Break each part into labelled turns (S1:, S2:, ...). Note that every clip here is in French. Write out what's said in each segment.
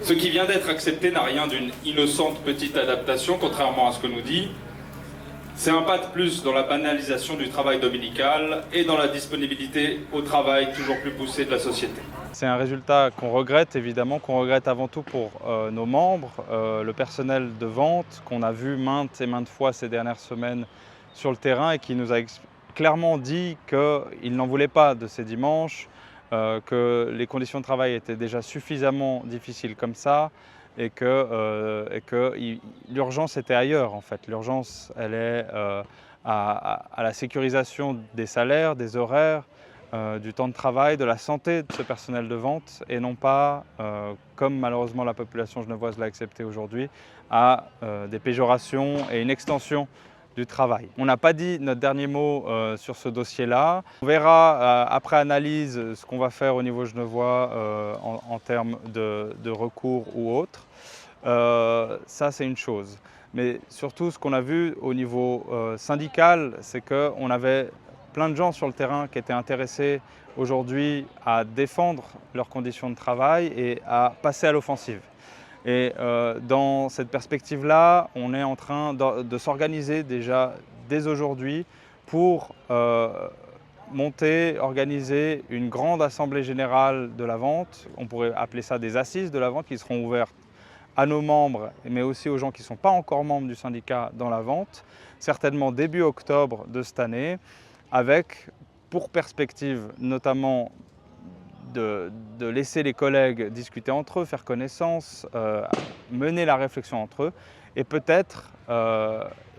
S1: Ce qui vient d'être accepté n'a rien d'une innocente petite adaptation, contrairement à ce que nous dit. C'est un pas de plus dans la banalisation du travail dominical et dans la disponibilité au travail toujours plus poussée de la société.
S2: C'est un résultat qu'on regrette, évidemment, qu'on regrette avant tout pour nos membres, le personnel de vente qu'on a vu maintes et maintes fois ces dernières semaines sur le terrain et qui nous a clairement dit qu'il n'en voulait pas de ces dimanches, que les conditions de travail étaient déjà suffisamment difficiles comme ça et que l'urgence était ailleurs en fait. L'urgence, elle est à la sécurisation des salaires, des horaires, du temps de travail, de la santé de ce personnel de vente et non pas, comme malheureusement la population genevoise l'a accepté aujourd'hui, à des péjorations et une extension du travail. On n'a pas dit notre dernier mot sur ce dossier-là. On verra après analyse ce qu'on va faire au niveau genevois en termes de recours ou autre. Ça, c'est une chose. Mais surtout, ce qu'on a vu au niveau syndical, c'est qu'on avait plein de gens sur le terrain qui étaient intéressés aujourd'hui à défendre leurs conditions de travail et à passer à l'offensive. Et dans cette perspective-là, on est en train de s'organiser déjà dès aujourd'hui pour organiser une grande assemblée générale de la vente. On pourrait appeler ça des assises de la vente qui seront ouvertes à nos membres, mais aussi aux gens qui ne sont pas encore membres du syndicat dans la vente, certainement début octobre de cette année, avec pour perspective notamment de laisser les collègues discuter entre eux, faire connaissance, mener la réflexion entre eux et peut-être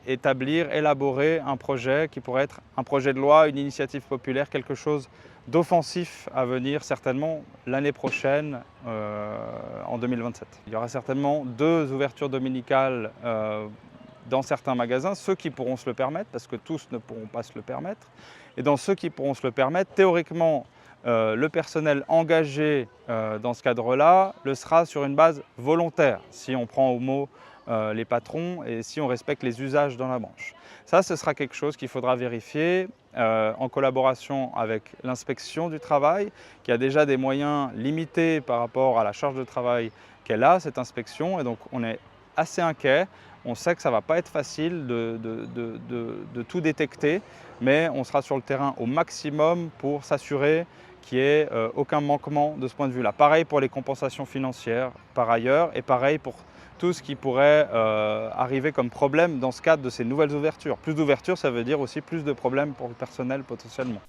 S2: élaborer un projet qui pourrait être un projet de loi, une initiative populaire, quelque chose d'offensif à venir certainement l'année prochaine, en 2027. Il y aura certainement 2 ouvertures dominicales dans certains magasins, ceux qui pourront se le permettre, parce que tous ne pourront pas se le permettre. Et dans ceux qui pourront se le permettre, théoriquement, le personnel engagé dans ce cadre-là le sera sur une base volontaire, si on prend au mot les patrons et si on respecte les usages dans la branche. Ça, ce sera quelque chose qu'il faudra vérifier en collaboration avec l'inspection du travail, qui a déjà des moyens limités par rapport à la charge de travail qu'elle a, cette inspection, et donc on est assez inquiet. On sait que ça ne va pas être facile de tout détecter, mais on sera sur le terrain au maximum pour s'assurer qu'il n'y ait aucun manquement de ce point de vue-là. Pareil pour les compensations financières par ailleurs, et pareil pour tout ce qui pourrait arriver comme problème dans ce cadre de ces nouvelles ouvertures. Plus d'ouvertures, ça veut dire aussi plus de problèmes pour le personnel potentiellement.